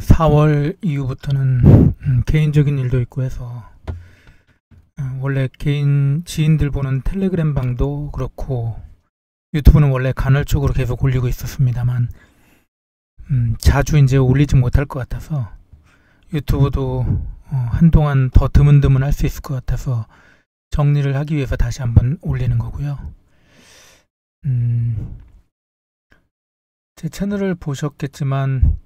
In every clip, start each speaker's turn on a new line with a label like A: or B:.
A: 4월 이후부터는 개인적인 일도 있고 해서 원래 개인 지인들 보는 텔레그램 방도 그렇고 유튜브는 원래 간헐적으로 계속 올리고 있었습니다만 자주 이제 올리지 못할 것 같아서 유튜브도 한동안 더 드문드문 할 수 있을 것 같아서 정리를 하기 위해서 다시 한번 올리는 거고요. 제 채널을 보셨겠지만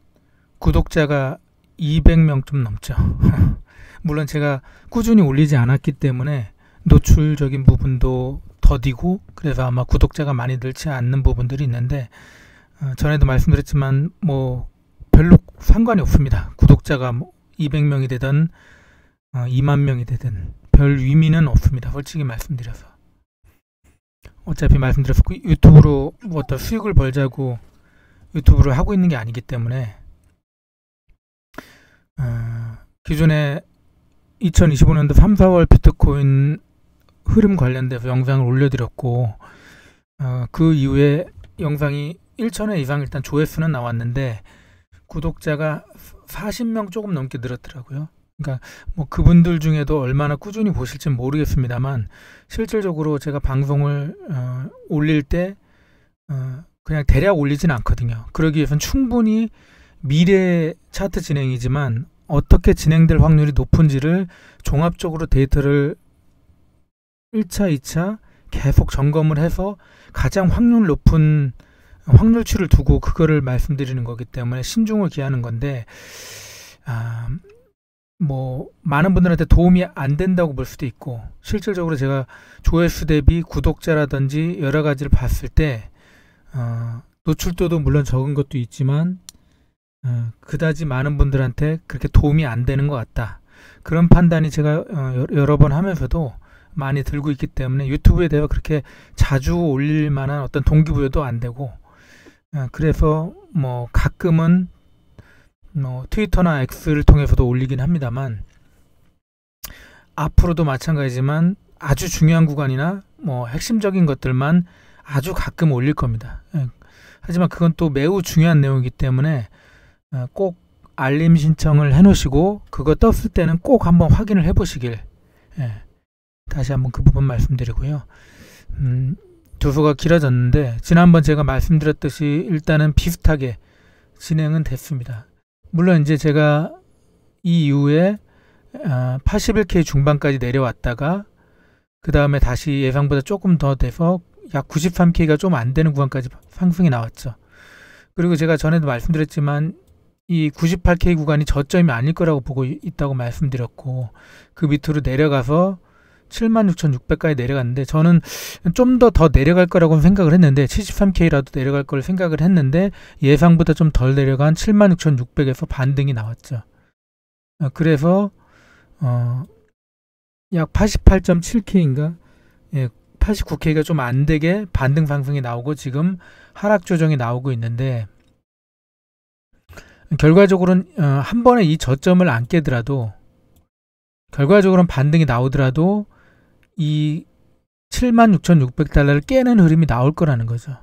A: 구독자가 200명 좀 넘죠. 물론 제가 꾸준히 올리지 않았기 때문에 노출적인 부분도 더디고 그래서 아마 구독자가 많이 늘지 않는 부분들이 있는데 전에도 말씀드렸지만 뭐 별로 상관이 없습니다. 구독자가 200명이 되든 2만 명이 되든 별 의미는 없습니다. 솔직히 말씀드려서 어차피 말씀드렸고 유튜브로 뭐 어떤 수익을 벌자고 유튜브를 하고 있는 게 아니기 때문에 기존에 2025년도 3, 4월 비트코인 흐름 관련돼서 영상을 올려드렸고 그 이후에 영상이 1,000회 이상 일단 조회수는 나왔는데 구독자가 40명 조금 넘게 늘었더라고요. 그러니까 뭐 그분들 중에도 얼마나 꾸준히 보실지는 모르겠습니다만 실질적으로 제가 방송을 올릴 때 그냥 대략 올리진 않거든요. 그러기 위해서는 충분히 미래 차트 진행이지만 어떻게 진행될 확률이 높은지를 종합적으로 데이터를 1차, 2차 계속 점검을 해서 가장 확률 높은 확률치를 두고 그거를 말씀드리는 거기 때문에 신중을 기하는 건데 뭐 많은 분들한테 도움이 안 된다고 볼 수도 있고 실질적으로 제가 조회수 대비 구독자라든지 여러 가지를 봤을 때 노출도도 물론 적은 것도 있지만 그다지 많은 분들한테 그렇게 도움이 안 되는 것 같다. 그런 판단이 제가 여러 번 하면서도 많이 들고 있기 때문에 유튜브에 대해 그렇게 자주 올릴 만한 어떤 동기부여도 안 되고 그래서 뭐 가끔은 트위터나 X를 통해서도 올리긴 합니다만 앞으로도 마찬가지지만 아주 중요한 구간이나 뭐 핵심적인 것들만 아주 가끔 올릴 겁니다. 하지만 그건 또 매우 중요한 내용이기 때문에 꼭 알림 신청을 해 놓으시고 그거 떴을 때는 꼭 한번 확인을 해 보시길 다시 한번 그 부분 말씀드리고요. 조소가 길어졌는데 지난번 제가 말씀드렸듯이 일단은 비슷하게 진행은 됐습니다. 물론 이제 제가 이 이후에 81K 중반까지 내려왔다가 그 다음에 다시 예상보다 조금 더 돼서 약 93K가 좀 안 되는 구간까지 상승이 나왔죠. 그리고 제가 전에도 말씀드렸지만 이 98K 구간이 저점이 아닐 거라고 보고 있다고 말씀드렸고 그 밑으로 내려가서 76,600까지 내려갔는데 저는 좀 더 내려갈 거라고 생각을 했는데 73K라도 내려갈 걸 생각을 했는데 예상보다 좀 덜 내려간 76,600에서 반등이 나왔죠. 그래서 약 88.7K인가 89K가 좀 안 되게 반등 상승이 나오고 지금 하락 조정이 나오고 있는데 결과적으로는 한 번에 이 저점을 안 깨더라도 결과적으로는 반등이 나오더라도 이 76,600달러를 깨는 흐름이 나올 거라는 거죠.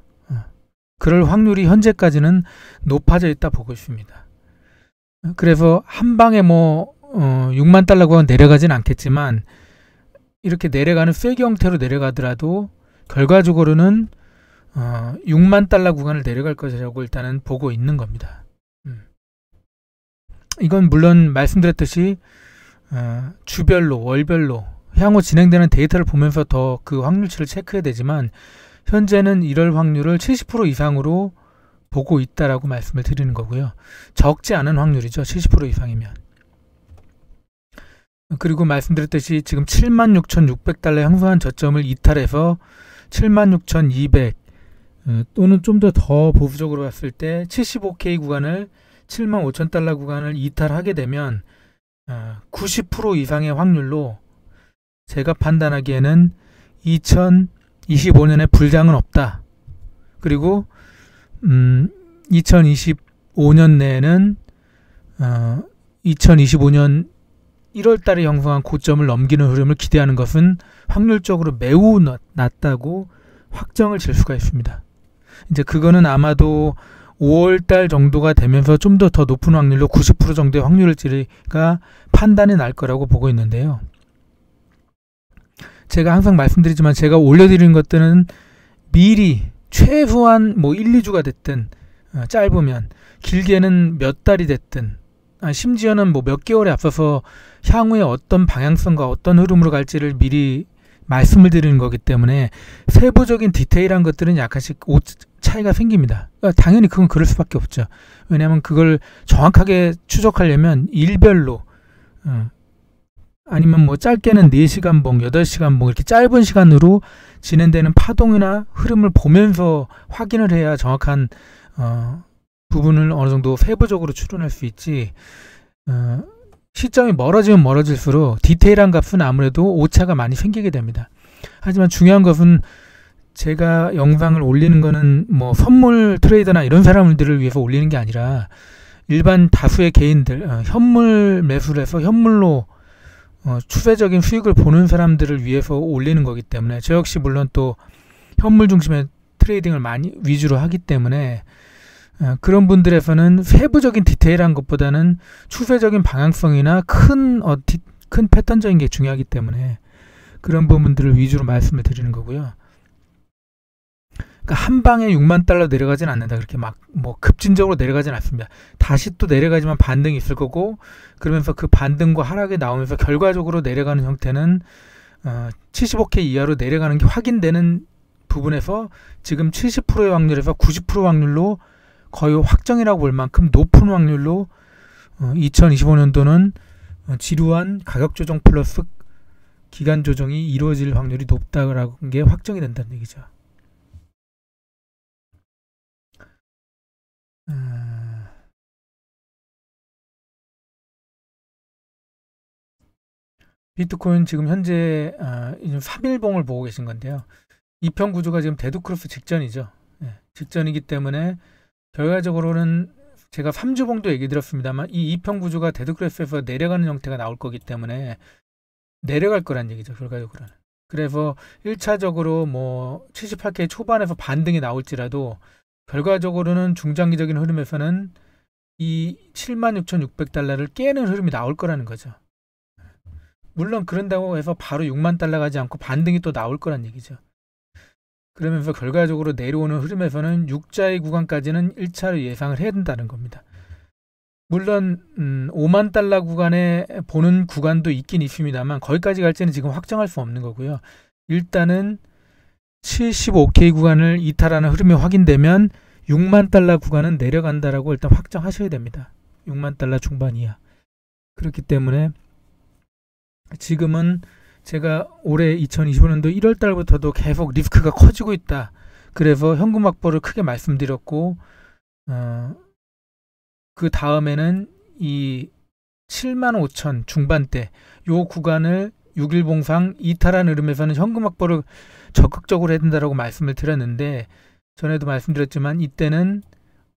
A: 그럴 확률이 현재까지는 높아져 있다 보고 있습니다. 그래서 한 방에 뭐 6만 달러 구간 내려가진 않겠지만 이렇게 내려가는 쐐기 형태로 내려가더라도 결과적으로는 6만 달러 구간을 내려갈 것이라고 일단은 보고 있는 겁니다. 이건 물론 말씀드렸듯이 주별로 월별로 향후 진행되는 데이터를 보면서 더 그 확률치를 체크해야 되지만 현재는 이럴 확률을 70% 이상으로 보고 있다라고 말씀을 드리는 거고요. 적지 않은 확률이죠. 70% 이상이면. 그리고 말씀드렸듯이 지금 76,600달러 향상한 저점을 이탈해서 76,200 또는 좀 더 보수적으로 봤을 때 75K 구간을 75,000달러 구간을 이탈하게 되면 90% 이상의 확률로 제가 판단하기에는 2025년에 불장은 없다. 그리고 2025년 내에는 2025년 1월달에 형성한 고점을 넘기는 흐름을 기대하는 것은 확률적으로 매우 낮다고 확정을 질 수가 있습니다. 이제 그거는 아마도 5월달 정도가 되면서 좀 더 높은 확률로 90% 정도의 확률치가 판단이 날 거라고 보고 있는데요. 제가 항상 말씀드리지만 제가 올려드리는 것들은 미리 최소한 1, 2주가 됐든 짧으면 길게는 몇 달이 됐든 심지어는 몇 개월에 앞서서 향후에 어떤 방향성과 어떤 흐름으로 갈지를 미리 말씀을 드리는 거기 때문에 세부적인 디테일한 것들은 약간씩 차이가 생깁니다. 당연히 그건 그럴 수밖에 없죠. 왜냐하면 그걸 정확하게 추적하려면 일별로 아니면 짧게는 4시간 봉, 8시간 봉 이렇게 짧은 시간으로 진행되는 파동이나 흐름을 보면서 확인을 해야 정확한 부분을 어느 정도 세부적으로 추론할 수 있지. 시점이 멀어지면 멀어질수록 디테일한 값은 아무래도 오차가 많이 생기게 됩니다. 하지만 중요한 것은 제가 영상을 올리는 거는 선물 트레이더나 이런 사람들을 위해서 올리는 게 아니라 일반 다수의 개인들, 현물 매수를 해서 현물로 추세적인 수익을 보는 사람들을 위해서 올리는 거기 때문에 저 역시 물론 또 현물 중심의 트레이딩을 많이 위주로 하기 때문에 그런 분들에서는 세부적인 디테일한 것보다는 추세적인 방향성이나 큰 패턴적인 게 중요하기 때문에 그런 부분들을 위주로 말씀을 드리는 거고요. 그러니까 한 방에 6만 달러 내려가진 않는다. 그렇게 급진적으로 내려가진 않습니다. 다시 또 내려가지만 반등이 있을 거고, 그러면서 그 반등과 하락이 나오면서 결과적으로 내려가는 형태는 75K 이하로 내려가는 게 확인되는 부분에서 지금 70%의 확률에서 90% 확률로 거의 확정이라고 볼 만큼 높은 확률로 2025년도는 지루한 가격 조정 플러스 기간 조정이 이루어질 확률이 높다라는 게 확정이 된다는 얘기죠. 비트코인 지금 현재 3일봉을 보고 계신 건데요. 이평 구조가 지금 데드크로스 직전이죠. 직전이기 때문에 결과적으로는 제가 3주봉도 얘기 드렸습니다만 이 이평 구조가 데드크로스에서 내려가는 형태가 나올 거기 때문에 내려갈 거란 얘기죠. 결과적으로는. 그래서 1차적으로 78K 초반에서 반등이 나올지라도 결과적으로는 중장기적인 흐름에서는 이 76,600달러를 깨는 흐름이 나올 거라는 거죠. 물론 그런다고 해서 바로 6만 달러 가지 않고 반등이 또 나올 거란 얘기죠. 그러면서 결과적으로 내려오는 흐름에서는 6자의 구간까지는 1차로 예상을 해야 된다는 겁니다. 물론 5만 달러 구간에 보는 구간도 있긴 있습니다만 거기까지 갈지는 지금 확정할 수 없는 거고요. 일단은 75K 구간을 이탈하는 흐름이 확인되면 6만 달러 구간은 내려간다라고 일단 확정하셔야 됩니다. 6만 달러 중반 이하. 그렇기 때문에 지금은 제가 올해 2025년도 1월 달부터도 계속 리스크가 커지고 있다. 그래서 현금 확보를 크게 말씀드렸고 그 다음에는 이 75,000 중반대 요 구간을 6일봉상 이탈한 흐름에서는 현금 확보를 적극적으로 해야 된다라고 말씀을 드렸는데 전에도 말씀드렸지만 이때는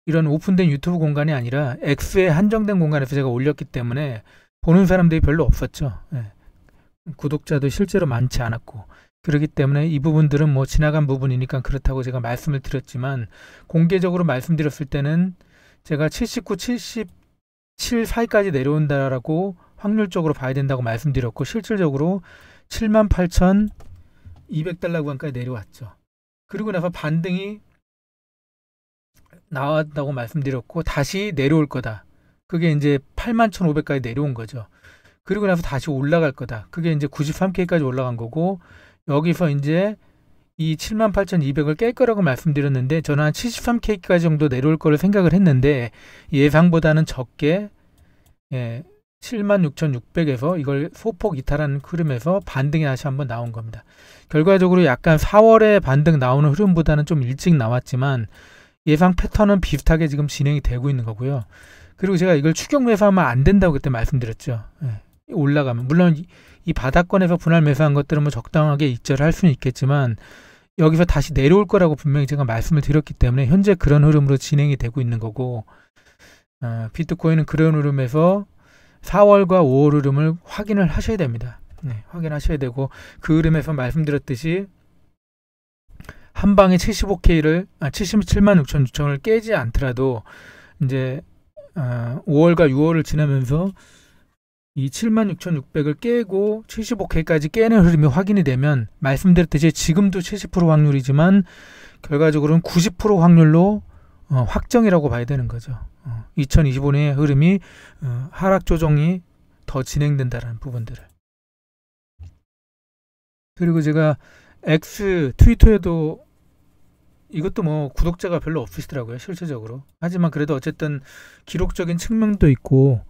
A: 이런 오픈된 유튜브 공간이 아니라 X에 한정된 공간에서 제가 올렸기 때문에 보는 사람들이 별로 없었죠. 구독자도 실제로 많지 않았고 그렇기 때문에 이 부분들은 지나간 부분이니까 그렇다고 제가 말씀을 드렸지만 공개적으로 말씀드렸을 때는 제가 79, 77 사이까지 내려온다라고 확률적으로 봐야 된다고 말씀드렸고 실질적으로 78,200달러 구간까지 내려왔죠. 그리고 나서 반등이 나왔다고 말씀드렸고 다시 내려올 거다. 그게 이제 81,500까지 내려온 거죠. 그리고 나서 다시 올라갈 거다. 그게 이제 93K까지 올라간 거고 여기서 이제 이 78,200을 깰 거라고 말씀드렸는데 저는 한 73K까지 정도 내려올 거를 생각을 했는데 예상보다는 적게 76,600에서 이걸 소폭 이탈하는 흐름에서 반등이 다시 한번 나온 겁니다. 결과적으로 약간 4월에 반등 나오는 흐름보다는 좀 일찍 나왔지만 예상 패턴은 비슷하게 지금 진행이 되고 있는 거고요. 그리고 제가 이걸 추격 매수하면 안 된다고 그때 말씀드렸죠. 올라가면 물론 이 바닥권에서 분할 매수한 것들은 적당하게 익절할 수는 있겠지만 여기서 다시 내려올 거라고 분명히 제가 말씀을 드렸기 때문에 현재 그런 흐름으로 진행이 되고 있는 거고 비트코인은 그런 흐름에서 4월과 5월 흐름을 확인을 하셔야 됩니다. 확인하셔야 되고 그 흐름에서 말씀드렸듯이 한 방에 75K를 77만 6,600원을 깨지 않더라도 이제 5월과 6월을 지나면서 이 76,600을 깨고 75K까지 깨는 흐름이 확인이 되면 말씀드렸듯이 지금도 70% 확률이지만 결과적으로는 90% 확률로 확정이라고 봐야 되는 거죠. 2025년의 흐름이 하락 조정이 더 진행된다는 부분들을. 그리고 제가 X 트위터에도 이것도 뭐 구독자가 별로 없으시더라고요, 실질적으로. 하지만 그래도 어쨌든 기록적인 측면도 있고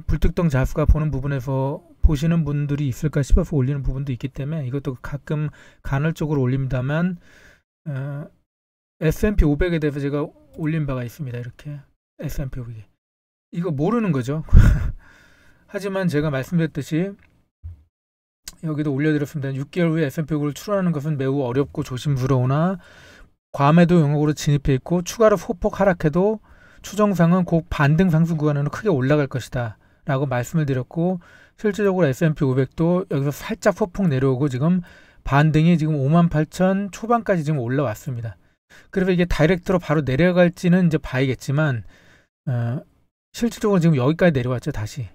A: 불특정 자수가 보는 부분에서 보시는 분들이 있을까 싶어서 올리는 부분도 있기 때문에 이것도 가끔 간헐적으로 올립니다만 S&P 500에 대해서 제가 올린 바가 있습니다. 이렇게 S&P 500 이거 모르는 거죠. 하지만 제가 말씀드렸듯이 여기도 올려드렸습니다. 6개월 후에 S&P 500을 추론하는 것은 매우 어렵고 조심스러우나 과매도 영역으로 진입해 있고 추가로 소폭 하락해도 추정상은 곧 반등 상승 구간으로 크게 올라갈 것이다 라고 말씀을 드렸고 실질적으로 S&P 500도 여기서 살짝 소폭 내려오고 지금 반등이 지금 58,000 초반까지 지금 올라왔습니다. 그래서 이게 다이렉트로 바로 내려갈지는 이제 봐야겠지만 실질적으로 지금 여기까지 내려왔죠. 다시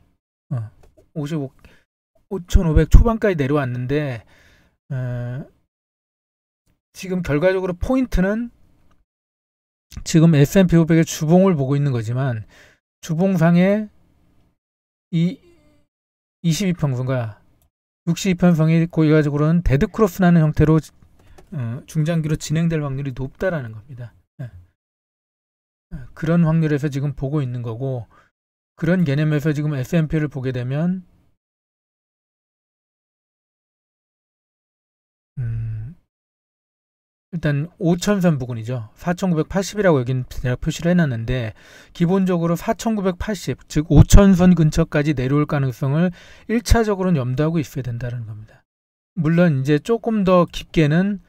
A: 5,500 초반까지 내려왔는데 지금 결과적으로 포인트는 지금 S&P 500의 주봉을 보고 있는 거지만 주봉상에 이 22평선과 62평선이 고의가적으로는 데드크로스 나는 형태로 중장기로 진행될 확률이 높다라는 겁니다. 그런 확률에서 지금 보고 있는 거고 그런 개념에서 지금 S&P를 보게 되면 일단 5,000선 부근이죠. 4,980이라고 여긴 제가 표시를 해놨는데 기본적으로 4,980 즉 5,000선 근처까지 내려올 가능성을 1차적으로는 염두하고 있어야 된다는 겁니다. 물론 이제 조금 더 깊게는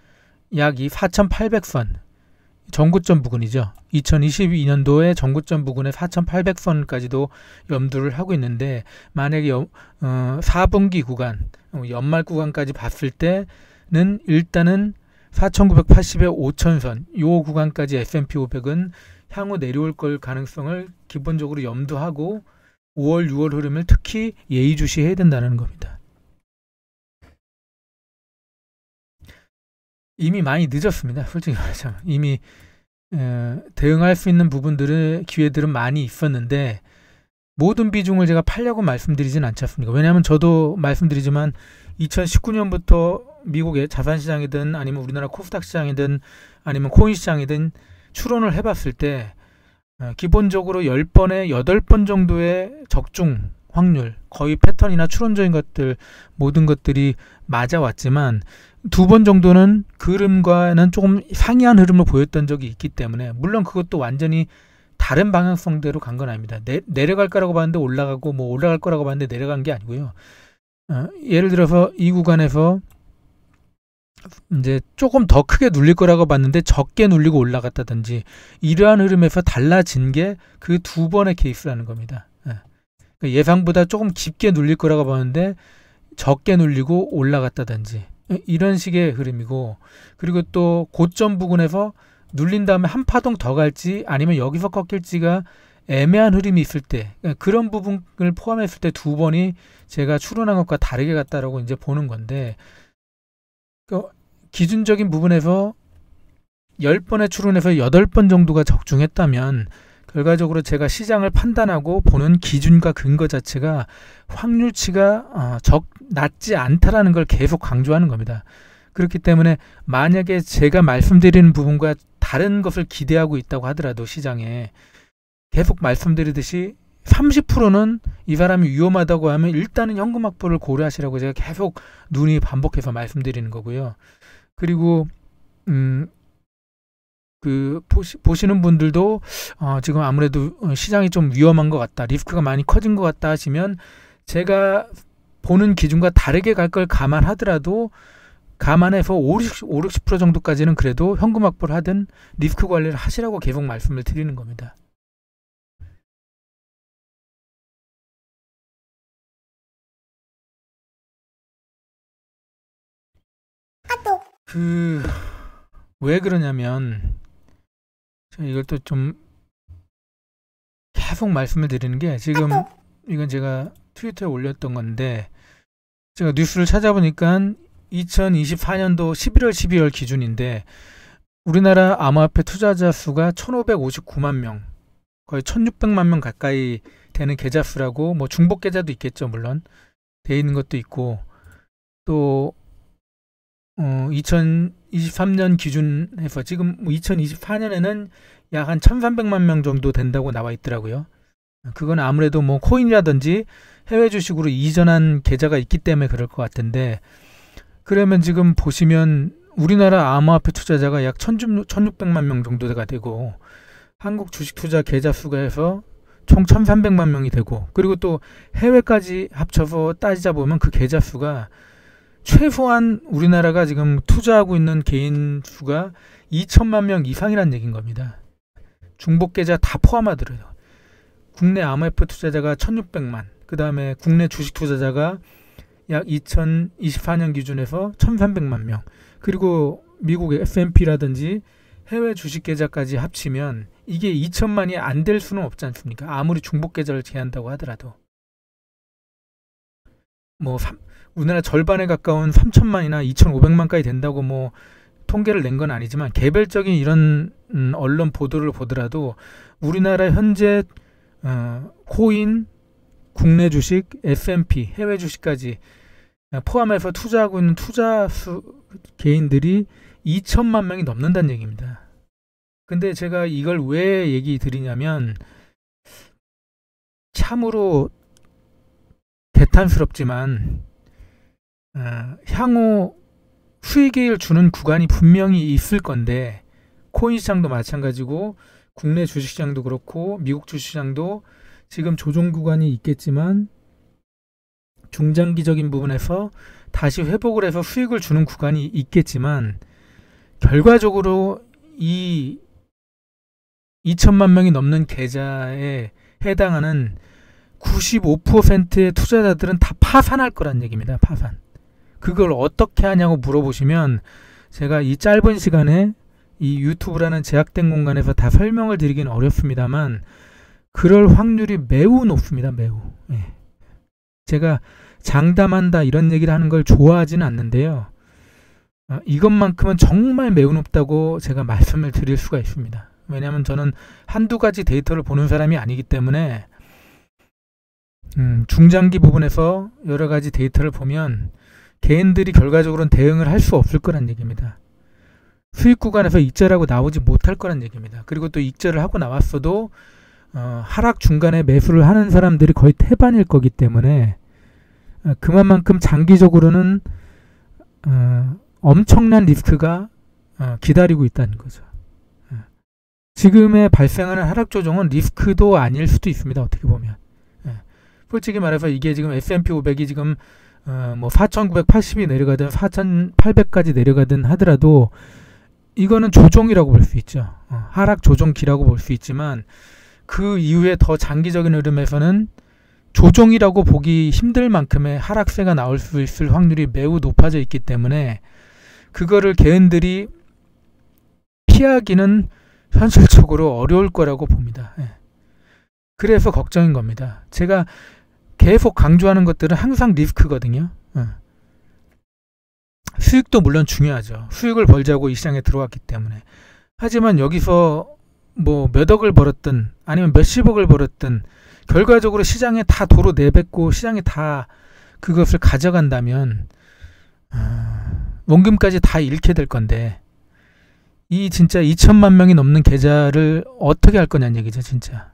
A: 약 이 4,800선 전고점 부근이죠. 2022년도에 전고점 부근의 4,800선까지도 염두를 하고 있는데 만약에 4분기 구간, 연말 구간까지 봤을 때는 일단은 4,980에 5,000선 요 구간까지 S&P 500은 향후 내려올 걸 가능성을 기본적으로 염두하고 5월, 6월 흐름을 특히 예의주시해야 된다는 겁니다. 이미 많이 늦었습니다. 솔직히 말하자면 이미 대응할 수 있는 부분들의 기회들은 많이 있었는데 모든 비중을 제가 팔려고 말씀드리진 않지 않습니까? 왜냐하면 저도 말씀드리지만 2019년부터 미국의 자산시장이든 아니면 우리나라 코스닥 시장이든 아니면 코인 시장이든 추론을 해봤을 때 기본적으로 10번에 8번 정도의 적중 확률, 거의 패턴이나 추론적인 것들 모든 것들이 맞아왔지만 2번 정도는 그 흐름과는 조금 상이한 흐름을 보였던 적이 있기 때문에 물론 그것도 완전히 다른 방향성대로 간 건 아닙니다. 내려갈 거라고 봤는데 올라가고 뭐 올라갈 거라고 봤는데 내려간 게 아니고요. 예를 들어서 이 구간에서 이제 조금 더 크게 눌릴 거라고 봤는데 적게 눌리고 올라갔다든지 이러한 흐름에서 달라진 게 그 2번의 케이스라는 겁니다. 예상보다 조금 깊게 눌릴 거라고 봤는데 적게 눌리고 올라갔다든지 이런 식의 흐름이고 그리고 또 고점 부근에서 눌린 다음에 한 파동 더 갈지 아니면 여기서 꺾일지가 애매한 흐름이 있을 때 그런 부분을 포함했을 때 2번이 제가 추론한 것과 다르게 갔다라고 이제 보는 건데 기준적인 부분에서 10번의 추론에서 8번 정도가 적중했다면 결과적으로 제가 시장을 판단하고 보는 기준과 근거 자체가 확률치가 낮지 않다라는 걸 계속 강조하는 겁니다. 그렇기 때문에 만약에 제가 말씀드리는 부분과 다른 것을 기대하고 있다고 하더라도 시장에 계속 말씀드리듯이 30%는 이 사람이 위험하다고 하면 일단은 현금 확보를 고려하시라고 제가 계속 눈이 반복해서 말씀드리는 거고요. 그리고 보시는 분들도 지금 아무래도 시장이 좀 위험한 것 같다, 리스크가 많이 커진 것 같다 하시면 제가 보는 기준과 다르게 갈 걸 감안하더라도 감안해서 50-60% 정도까지는 그래도 현금 확보를 하든 리스크 관리를 하시라고 계속 말씀을 드리는 겁니다. 왜 그러냐면 이걸 또 좀 계속 말씀을 드리는 게 지금 이건 제가 트위터에 올렸던 건데 제가 뉴스를 찾아보니까 2024년도 11월 12월 기준인데 우리나라 암호화폐 투자자 수가 1559만 명, 거의 1600만 명 가까이 되는 계좌 수라고, 뭐 중복 계좌도 있겠죠, 물론 돼 있는 것도 있고, 또 2023년 기준해서 지금 2024년에는 약 한 1300만 명 정도 된다고 나와 있더라고요. 그건 아무래도 뭐 코인이라든지 해외 주식으로 이전한 계좌가 있기 때문에 그럴 것 같은데, 그러면 지금 보시면 우리나라 암호화폐 투자자가 약 1600만 명 정도가 되고, 한국 주식 투자 계좌 수가 해서 총 1300만 명이 되고, 그리고 또 해외까지 합쳐서 따지자 보면 그 계좌 수가 최소한 우리나라가 지금 투자하고 있는 개인 수가 2천만 명 이상이라는 얘기인 겁니다. 중복 계좌 다 포함하더라고요. 국내 암호화폐 투자자가 1600만, 그 다음에 국내 주식 투자자가 약 2024년 기준에서 1300만 명, 그리고 미국의 S&P라든지 해외 주식 계좌까지 합치면 이게 2천만이 안 될 수는 없지 않습니까? 아무리 중복 계좌를 제한다고 하더라도. 뭐 우리나라 절반에 가까운 3천만이나 2,500만까지 된다고 뭐 통계를 낸 건 아니지만, 개별적인 이런 언론 보도를 보더라도 우리나라 현재 코인, 국내 주식, S&P, 해외 주식까지 포함해서 투자하고 있는 개인들이 2천만 명이 넘는다는 얘기입니다. 근데 제가 이걸 왜 얘기 드리냐면, 참으로 개탄스럽지만 향후 수익을 주는 구간이 분명히 있을 건데, 코인 시장도 마찬가지고 국내 주식시장도 그렇고 미국 주식시장도 지금 조정 구간이 있겠지만 중장기적인 부분에서 다시 회복을 해서 수익을 주는 구간이 있겠지만, 결과적으로 이 2천만 명이 넘는 계좌에 해당하는 95%의 투자자들은 다 파산할 거란 얘기입니다. 파산. 그걸 어떻게 하냐고 물어보시면 제가 이 짧은 시간에 이 유튜브라는 제약된 공간에서 다 설명을 드리긴 어렵습니다만, 그럴 확률이 매우 높습니다. 매우. 예. 제가 장담한다 이런 얘기를 하는 걸 좋아하지는 않는데요. 이것만큼은 정말 매우 높다고 제가 말씀을 드릴 수가 있습니다. 왜냐하면 저는 한두 가지 데이터를 보는 사람이 아니기 때문에 중장기 부분에서 여러 가지 데이터를 보면 개인들이 결과적으로는 대응을 할 수 없을 거란 얘기입니다. 수익 구간에서 익절하고 나오지 못할 거란 얘기입니다. 그리고 또 익절을 하고 나왔어도 하락 중간에 매수를 하는 사람들이 거의 태반일 거기 때문에 그만큼 장기적으로는 엄청난 리스크가 기다리고 있다는 거죠. 지금의 발생하는 하락 조정은 리스크도 아닐 수도 있습니다. 어떻게 보면. 솔직히 말해서 이게 지금 S&P 500이 지금 뭐 4,980이 내려가든 4,800까지 내려가든 하더라도 이거는 조정이라고 볼 수 있죠. 하락 조정기라고 볼 수 있지만, 그 이후에 더 장기적인 흐름에서는 조정이라고 보기 힘들 만큼의 하락세가 나올 수 있을 확률이 매우 높아져 있기 때문에 그거를 개인들이 피하기는 현실적으로 어려울 거라고 봅니다. 그래서 걱정인 겁니다. 제가 계속 강조하는 것들은 항상 리스크거든요. 수익도 물론 중요하죠. 수익을 벌자고 이 시장에 들어왔기 때문에. 하지만 여기서 뭐 몇 억을 벌었든 아니면 몇십억을 벌었든 결과적으로 시장에 다 도로 내뱉고 시장에 다 그것을 가져간다면 원금까지 다 잃게 될 건데, 이 진짜 2천만 명이 넘는 계좌를 어떻게 할 거냐는 얘기죠, 진짜.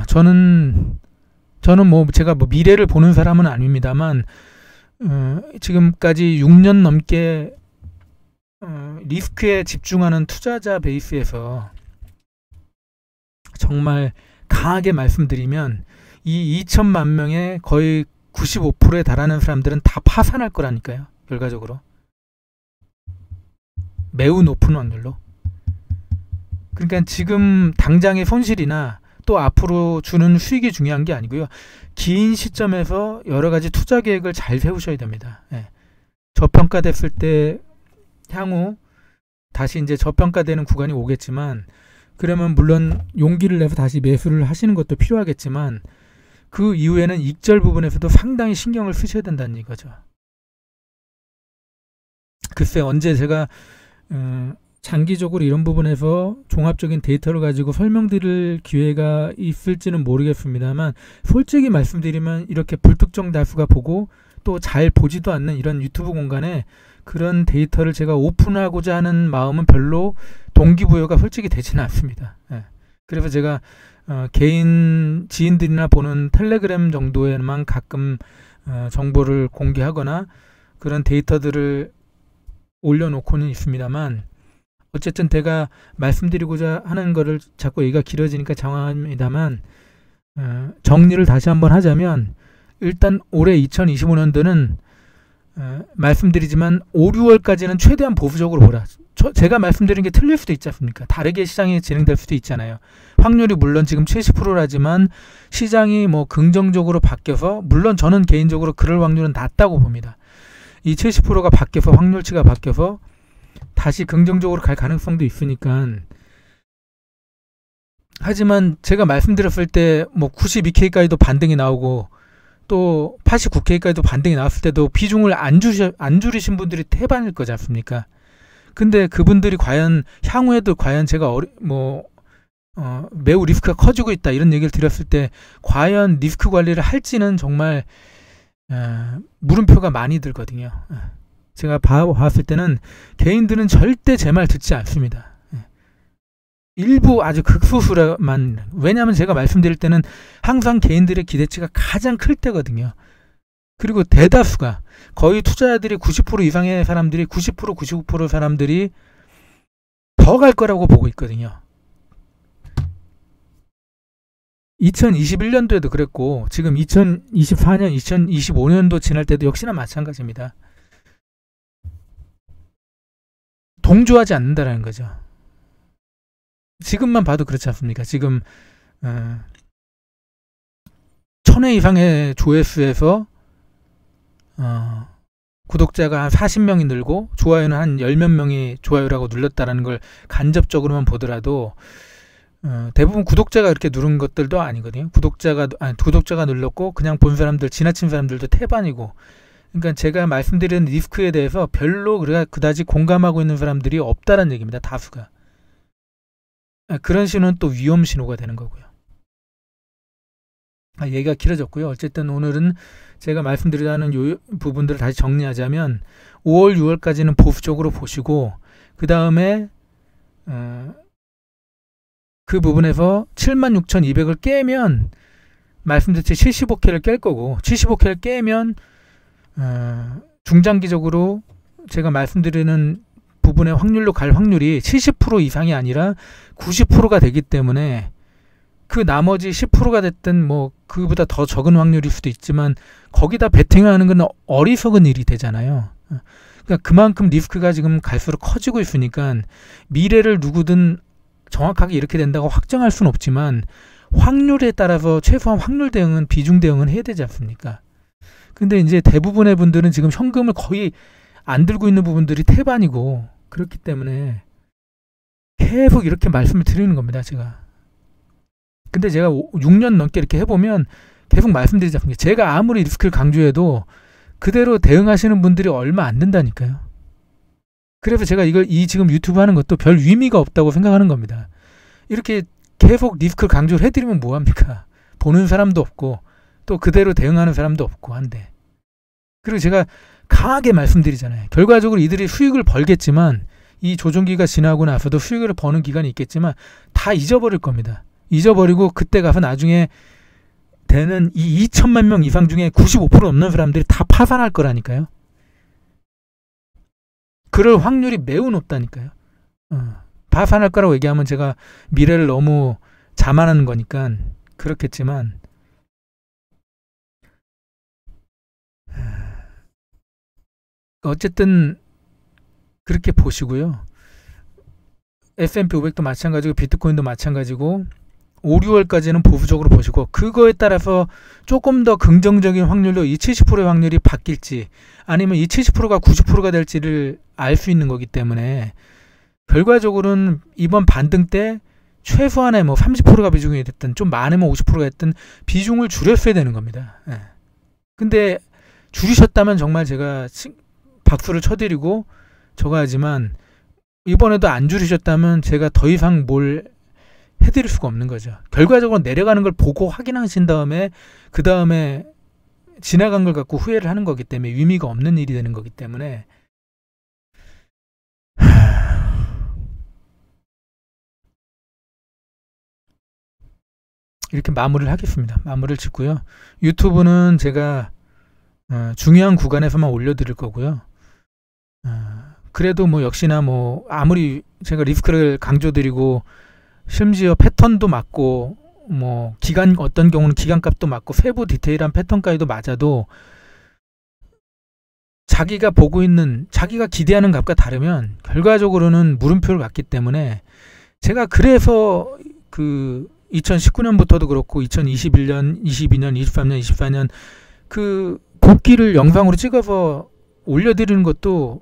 A: 저는 뭐 제가 뭐 미래를 보는 사람은 아닙니다만, 지금까지 6년 넘게 리스크에 집중하는 투자자 베이스에서 정말 강하게 말씀드리면 이 2천만 명의 거의 95%에 달하는 사람들은 다 파산할 거라니까요. 결과적으로 매우 높은 확률로. 그러니까 지금 당장의 손실이나 또 앞으로 주는 수익이 중요한 게 아니고요. 긴 시점에서 여러 가지 투자 계획을 잘 세우셔야 됩니다. 저평가됐을 때 향후 다시 이제 저평가되는 구간이 오겠지만, 그러면 물론 용기를 내서 다시 매수를 하시는 것도 필요하겠지만, 그 이후에는 익절 부분에서도 상당히 신경을 쓰셔야 된다는 이거죠. 글쎄 언제 제가 장기적으로 이런 부분에서 종합적인 데이터를 가지고 설명드릴 기회가 있을지는 모르겠습니다만, 솔직히 말씀드리면 이렇게 불특정 다수가 보고 또 잘 보지도 않는 이런 유튜브 공간에 그런 데이터를 제가 오픈하고자 하는 마음은 별로 동기부여가 솔직히 되지는 않습니다. 예. 그래서 제가 개인 지인들이나 보는 텔레그램 정도에만 가끔 정보를 공개하거나 그런 데이터들을 올려놓고는 있습니다만, 어쨌든 제가 말씀드리고자 하는 거를 자꾸 얘기가 길어지니까 장황합니다만, 정리를 다시 한번 하자면, 일단 올해 2025년도는 말씀드리지만 5, 6월까지는 최대한 보수적으로 보라. 제가 말씀드린 게 틀릴 수도 있지 않습니까? 다르게 시장이 진행될 수도 있잖아요. 확률이 물론 지금 70%라지만 시장이 뭐 긍정적으로 바뀌어서, 물론 저는 개인적으로 그럴 확률은 낮다고 봅니다. 이 70%가 바뀌어서, 확률치가 바뀌어서 다시 긍정적으로 갈 가능성도 있으니까. 하지만 제가 말씀드렸을 때 뭐 92K까지도 반등이 나오고 또 89K까지도 반등이 나왔을 때도 비중을 안 줄이신 분들이 태반일 거지 않습니까? 근데 그분들이 과연 향후에도 과연 제가 매우 리스크가 커지고 있다 이런 얘기를 드렸을 때 과연 리스크 관리를 할지는 정말 물음표가 많이 들거든요. 제가 봤을 때는 개인들은 절대 제 말 듣지 않습니다. 일부 아주 극소수만, 왜냐하면 제가 말씀드릴 때는 항상 개인들의 기대치가 가장 클 때거든요. 그리고 대다수가, 거의 투자자들이 90% 이상의 사람들이, 90% 99% 사람들이 더 갈 거라고 보고 있거든요. 2021년도에도 그랬고 지금 2024년 2025년도 지날 때도 역시나 마찬가지입니다. 동조하지 않는다라는 거죠. 지금만 봐도 그렇지 않습니까? 지금 1000회 이상의 조회수에서 구독자가 한 40명이 늘고 좋아요는 한 10몇 명이 좋아요라고 눌렀다라는 걸 간접적으로만 보더라도 대부분 구독자가 그렇게 누른 것들도 아니거든요. 구독자가 눌렀고 그냥 본 사람들, 지나친 사람들도 태반이고. 그러니까 제가 말씀드린 리스크에 대해서 별로 그다지 공감하고 있는 사람들이 없다는 얘기입니다. 다수가. 그런 신호는 또 위험 신호가 되는 거고요. 얘기가 길어졌고요. 어쨌든 오늘은 제가 말씀드리려는 요 부분들을 다시 정리하자면 5월, 6월까지는 보수적으로 보시고 그 다음에 그 부분에서 76,200을 깨면 말씀드렸듯이 75K를 깰 거고, 75K를 깨면 중장기적으로 제가 말씀드리는 부분의 확률로 갈 확률이 70% 이상이 아니라 90%가 되기 때문에 그 나머지 10%가 됐든 뭐 그보다 더 적은 확률일 수도 있지만 거기다 베팅을 하는 건 어리석은 일이 되잖아요. 그러니까 그만큼 리스크가 지금 갈수록 커지고 있으니까 미래를 누구든 정확하게 이렇게 된다고 확정할 수는 없지만 확률에 따라서 최소한 확률 대응은, 비중 대응은 해야 되지 않습니까? 근데 이제 대부분의 분들은 지금 현금을 거의 안 들고 있는 부분들이 태반이고, 그렇기 때문에 계속 이렇게 말씀을 드리는 겁니다, 제가. 근데 제가 6년 넘게 이렇게 해보면 계속 말씀드리지 않습니까? 제가 아무리 리스크를 강조해도 그대로 대응하시는 분들이 얼마 안 된다니까요. 그래서 제가 이 지금 유튜브 하는 것도 별 의미가 없다고 생각하는 겁니다. 이렇게 계속 리스크를 강조를 해드리면 뭐합니까? 보는 사람도 없고 또 그대로 대응하는 사람도 없고 한데. 그리고 제가 강하게 말씀드리잖아요. 결과적으로 이들이 수익을 벌겠지만 이 조정기가 지나고 나서도 수익을 버는 기간이 있겠지만 다 잊어버릴 겁니다. 잊어버리고 그때 가서 나중에 되는 이 2천만 명 이상 중에 95% 넘는 사람들이 다 파산할 거라니까요. 그럴 확률이 매우 높다니까요. 파산할 거라고 얘기하면 제가 미래를 너무 자만하는 거니까 그렇겠지만 어쨌든 그렇게 보시고요. S&P 500도 마찬가지고 비트코인도 마찬가지고 5, 6월까지는 보수적으로 보시고 그거에 따라서 조금 더 긍정적인 확률로 이 70%의 확률이 바뀔지 아니면 이 70%가 90%가 될지를 알 수 있는 거기 때문에 결과적으로는 이번 반등 때 최소한의 뭐 30%가 비중이 됐든 좀 많으면 50%가 됐든 비중을 줄였어야 되는 겁니다. 예. 근데 줄이셨다면 정말 제가 박수를 쳐드리고 저거 하지만 이번에도 안 줄이셨다면 제가 더 이상 뭘 해드릴 수가 없는 거죠. 결과적으로 내려가는 걸 보고 확인하신 다음에 그 다음에 지나간 걸 갖고 후회를 하는 거기 때문에 의미가 없는 일이 되는 거기 때문에 이렇게 마무리를 하겠습니다. 마무리를 짓고요. 유튜브는 제가 중요한 구간에서만 올려드릴 거고요. 그래도 뭐 역시나 뭐 아무리 제가 리스크를 강조드리고 심지어 패턴도 맞고 뭐 기간 어떤 경우는 기간값도 맞고 세부 디테일한 패턴까지도 맞아도 자기가 보고 있는 자기가 기대하는 값과 다르면 결과적으로는 물음표를 갖기 때문에 제가 그래서 그 2019년부터도 그렇고 2021년, 22년, 23년, 24년 그 곱기를 영상으로 찍어서 올려드리는 것도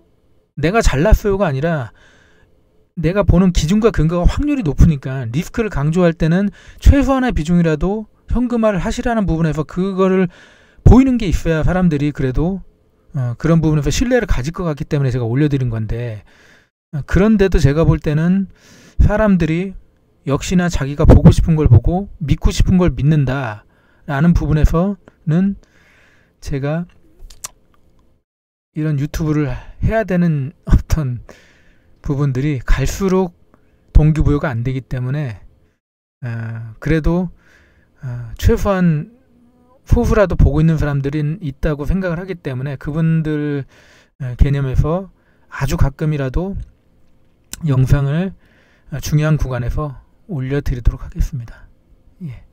A: 내가 잘났어요가 아니라 내가 보는 기준과 근거가 확률이 높으니까 리스크를 강조할 때는 최소한의 비중이라도 현금화를 하시라는 부분에서 그거를 보이는 게 있어야 사람들이 그래도 그런 부분에서 신뢰를 가질 것 같기 때문에 제가 올려드린 건데 그런데도 제가 볼 때는 사람들이 역시나 자기가 보고 싶은 걸 보고 믿고 싶은 걸 믿는다 라는 부분에서는 제가 이런 유튜브를 해야 되는 어떤 부분들이 갈수록 동기부여가 안 되기 때문에 그래도 최소한 소수라도 보고 있는 사람들이 있다고 생각을 하기 때문에 그분들 개념에서 아주 가끔이라도 영상을 중요한 구간에서 올려드리도록 하겠습니다. 예.